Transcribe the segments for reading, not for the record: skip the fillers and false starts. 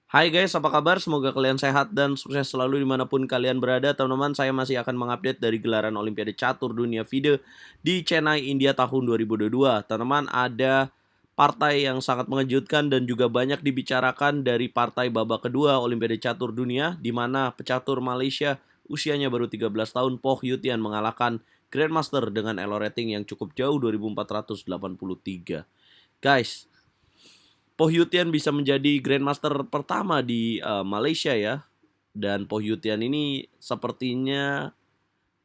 Hai guys, apa kabar? Semoga kalian sehat dan sukses selalu dimanapun kalian berada. Teman-teman, saya masih akan mengupdate dari gelaran Olimpiade Catur Dunia FIDE di Chennai, India tahun 2022. Teman-teman, ada partai yang sangat mengejutkan dan juga banyak dibicarakan dari partai babak kedua Olimpiade Catur Dunia, di mana pecatur Malaysia usianya baru 13 tahun, Poh Yutian mengalahkan Grandmaster dengan elo rating yang cukup jauh 2483. Guys, Poh Yutian bisa menjadi Grandmaster pertama di Malaysia ya. Dan Poh Yutian ini sepertinya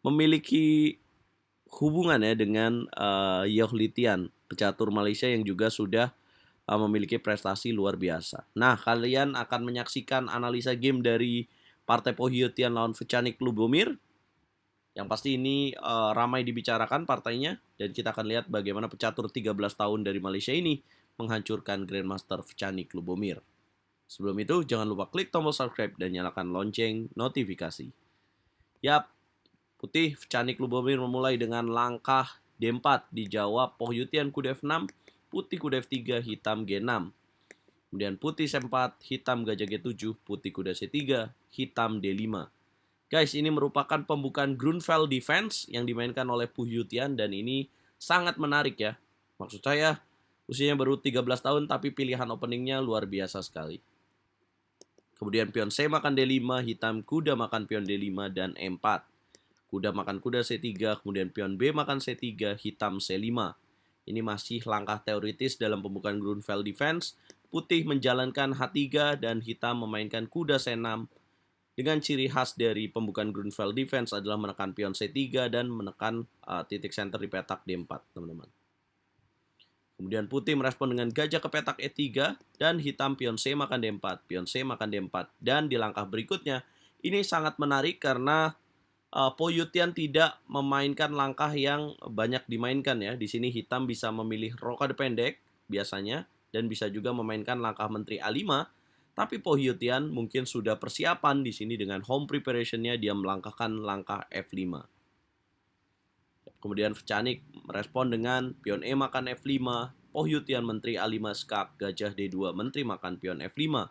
memiliki hubungan ya dengan Yoh Litian, pecatur Malaysia yang juga sudah memiliki prestasi luar biasa. Nah, kalian akan menyaksikan analisa game dari partai Poh Yutian lawan Vechanic Lubomir. Yang pasti ini ramai dibicarakan partainya, dan kita akan lihat bagaimana pecatur 13 tahun dari Malaysia ini menghancurkan Grandmaster Vechanic Lubomir. Sebelum itu, jangan lupa klik tombol subscribe dan nyalakan lonceng notifikasi. Yap, putih Vechanic Lubomir memulai dengan langkah D4, dijawab Poh Yutian kuda F6, putih kuda F3, hitam G6. Kemudian putih C4, hitam gajah G7, putih kuda C3, hitam D5. Guys, ini merupakan pembukaan Grunfeld Defense yang dimainkan oleh Poh Yutian dan ini sangat menarik ya. Maksud saya, usianya baru 13 tahun tapi pilihan openingnya luar biasa sekali. Kemudian pion C makan D5, hitam kuda makan pion D5 dan E4. Kuda makan kuda C3, kemudian pion B makan C3, hitam C5. Ini masih langkah teoritis dalam pembukaan Grunfeld Defense. Putih menjalankan H3 dan hitam memainkan kuda C6. Dengan ciri khas dari pembukaan Grunfeld Defense adalah menekan pion C3 dan menekan titik center di petak D4, teman-teman. Kemudian putih merespon dengan gajah ke petak E3 dan hitam pion C makan D4, pion C makan D4. Dan di langkah berikutnya, ini sangat menarik karena Poh Yutian tidak memainkan langkah yang banyak dimainkan ya. Di sini hitam bisa memilih rokade pendek biasanya dan bisa juga memainkan langkah menteri A5. Tapi Poh Yutian mungkin sudah persiapan di sini dengan home preparation-nya, dia melangkahkan langkah F5. Kemudian Vechanic merespon dengan pion E makan F5, Poh Yutian menteri A5 skak, gajah D2 menteri makan pion F5.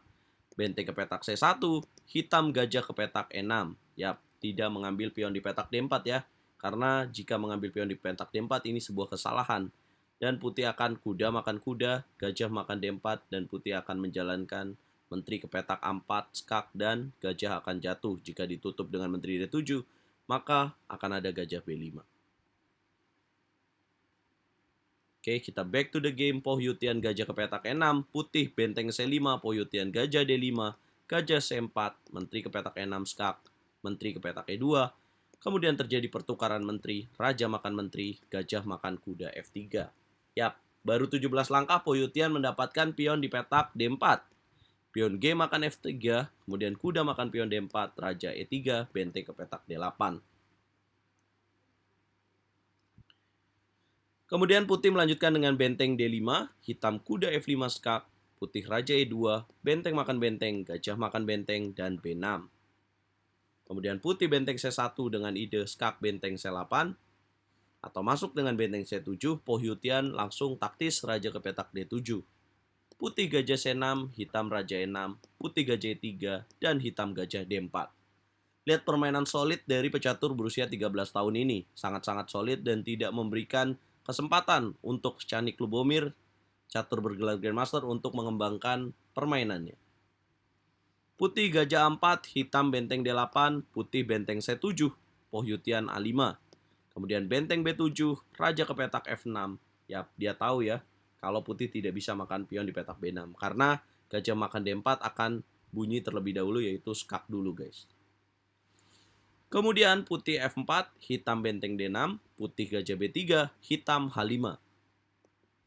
Benteng ke petak C1, hitam gajah ke petak E6. Yap, tidak mengambil pion di petak D4 ya. Karena jika mengambil pion di petak D4 ini sebuah kesalahan. Dan putih akan kuda makan kuda, gajah makan D4, dan putih akan menjalankan menteri ke petak A4, skak, dan gajah akan jatuh. Jika ditutup dengan menteri D7, maka akan ada gajah B5. Oke, kita back to the game. Poh Yutian gajah ke petak E6, putih benteng C5, Poh Yutian gajah D5, gajah C4, menteri ke petak E6 skak, menteri ke petak E2. Kemudian terjadi pertukaran menteri, raja makan menteri, gajah makan kuda F3. Yap, baru 17 langkah Poh Yutian mendapatkan pion di petak D4. Pion G makan F3, kemudian kuda makan pion D4, raja E3, benteng ke petak D8. Kemudian putih melanjutkan dengan benteng D5, hitam kuda F5 skak, putih raja E2, benteng makan benteng, gajah makan benteng, dan B6. Kemudian putih benteng C1 dengan ide skak benteng C8, atau masuk dengan benteng C7, Poh Yutian langsung taktis raja ke petak D7. Putih gajah C6, hitam raja E6, putih gajah E3, dan hitam gajah D4. Lihat permainan solid dari pecatur berusia 13 tahun ini. Sangat-sangat solid dan tidak memberikan kesempatan untuk Vechanic Lubomir, catur bergelar Grandmaster, untuk mengembangkan permainannya. Putih gajah A4, hitam benteng D8, putih benteng C7, Poh Yutian A5. Kemudian benteng B7, raja ke petak F6. Ya, dia tahu ya, kalau putih tidak bisa makan pion di petak B6. Karena gajah makan D4 akan bunyi terlebih dahulu, yaitu skak dulu guys. Kemudian putih F4, hitam benteng D6, putih gajah B3, hitam H5.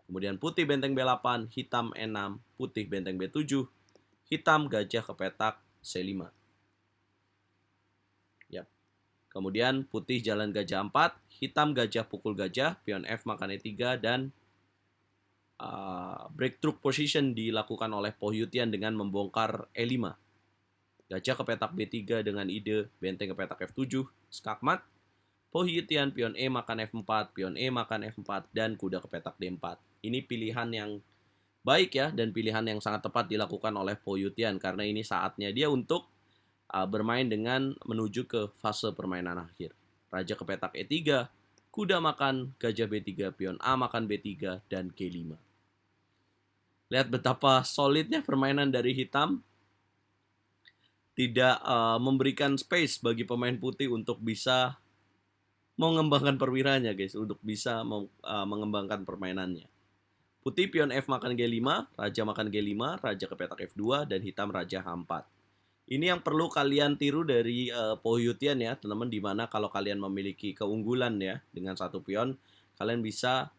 Kemudian putih benteng B8, hitam E6, putih benteng B7, hitam gajah ke petak C5. Yap. Kemudian putih jalan gajah 4, hitam gajah pukul gajah, pion F makan E3, dan breakthrough position dilakukan oleh Poh Yutian dengan membongkar E5. Gajah ke petak B3 dengan ide benteng ke petak F7, skakmat. Poh Yutian pion E makan F4, pion E makan F4, dan kuda ke petak D4. Ini pilihan yang baik ya, dan pilihan yang sangat tepat dilakukan oleh Po Yutian karena ini saatnya dia untuk bermain dengan menuju ke fase permainan akhir. Raja ke petak E3, kuda makan, gajah B3, pion A makan B3, dan G5. Lihat betapa solidnya permainan dari hitam, tidak memberikan space bagi pemain putih untuk bisa mengembangkan perwiranya guys, untuk bisa mengembangkan permainannya. Putih pion F makan G5, raja makan G5, raja ke petak F2, dan hitam raja H4. Ini yang perlu kalian tiru dari Po Yutian ya, teman-teman, dimana kalau kalian memiliki keunggulan ya dengan satu pion, kalian bisa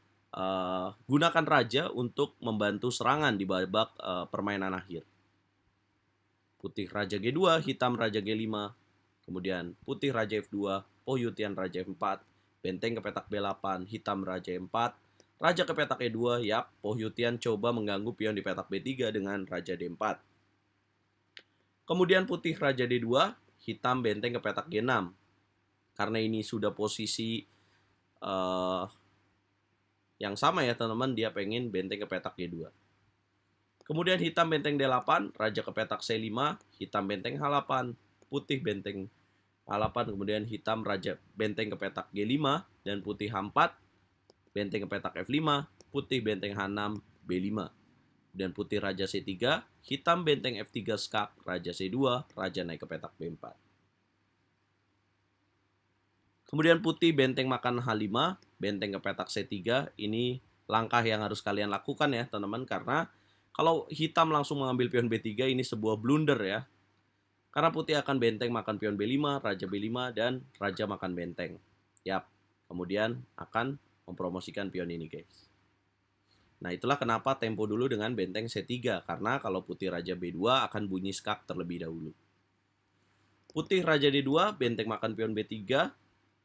gunakan raja untuk membantu serangan di babak permainan akhir. Putih raja G2, hitam raja G5, kemudian putih raja F2, Po Yutian raja F4, benteng ke petak B8, hitam raja E4, raja ke petak E2, yap, Po Yutian coba mengganggu pion di petak B3 dengan raja D4. Kemudian putih raja D2, hitam benteng ke petak G6. Karena ini sudah posisi yang sama ya teman-teman, dia pengen benteng ke petak G2. Kemudian hitam benteng D8, raja ke petak C5, hitam benteng H8, putih benteng H8, kemudian hitam raja benteng ke petak G5, dan putih H4, benteng ke petak F5, putih benteng H6, B5. Dan putih raja C3, hitam benteng F3 skak, raja C2, raja naik ke petak B4. Kemudian putih benteng makan H5, benteng ke petak C3. Ini langkah yang harus kalian lakukan ya teman-teman, karena kalau hitam langsung mengambil pion B3 ini sebuah blunder ya. Karena putih akan benteng makan pion B5, raja B5, dan raja makan benteng. Yap, kemudian akan mempromosikan pion ini guys. Nah itulah kenapa tempo dulu dengan benteng C3, karena kalau putih raja B2 akan bunyi skak terlebih dahulu. Putih raja D2, benteng makan pion B3,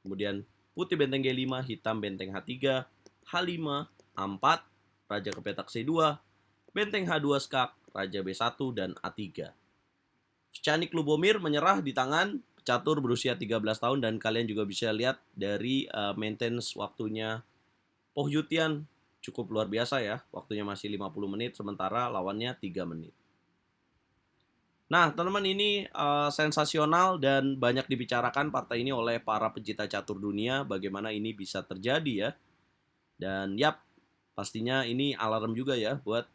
kemudian putih benteng G5, hitam benteng H3, H5, A4, raja ke petak C2, benteng H2 skak, raja B1, dan A3. Vyacheslav Lubomir menyerah di tangan catur berusia 13 tahun, dan kalian juga bisa lihat dari maintenance waktunya Po Yutian cukup luar biasa ya, waktunya masih 50 menit, sementara lawannya 3 menit. Nah, teman-teman, ini sensasional dan banyak dibicarakan partai ini oleh para pecinta catur dunia, bagaimana ini bisa terjadi ya. Dan yap, pastinya ini alarm juga ya buat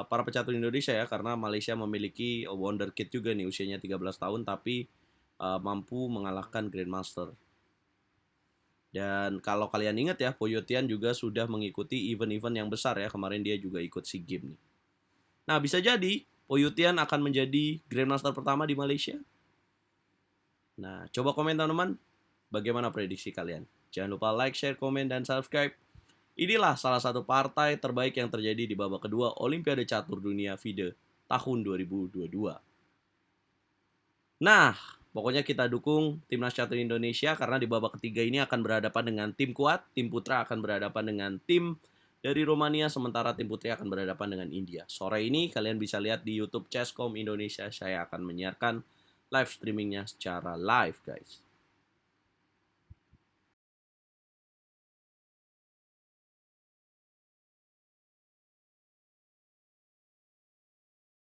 para pecatur Indonesia ya, karena Malaysia memiliki wonderkid juga nih, usianya 13 tahun tapi mampu mengalahkan Grandmaster. Dan kalau kalian ingat ya, Po Yutian juga sudah mengikuti event-event yang besar ya. Kemarin dia juga ikut SEA Games nih. Nah, bisa jadi Po Yutian akan menjadi Grandmaster pertama di Malaysia. Nah, coba komen teman-teman, bagaimana prediksi kalian? Jangan lupa like, share, komen, dan subscribe. Inilah salah satu partai terbaik yang terjadi di babak kedua Olimpiade Catur Dunia FIDE tahun 2022. Nah, pokoknya kita dukung Timnas Catur Indonesia karena di babak ketiga ini akan berhadapan dengan tim kuat. Tim putra akan berhadapan dengan tim dari Romania, sementara tim putri akan berhadapan dengan India. Sore ini kalian bisa lihat di YouTube Chesscom Indonesia. Saya akan menyiarkan live streamingnya secara live guys.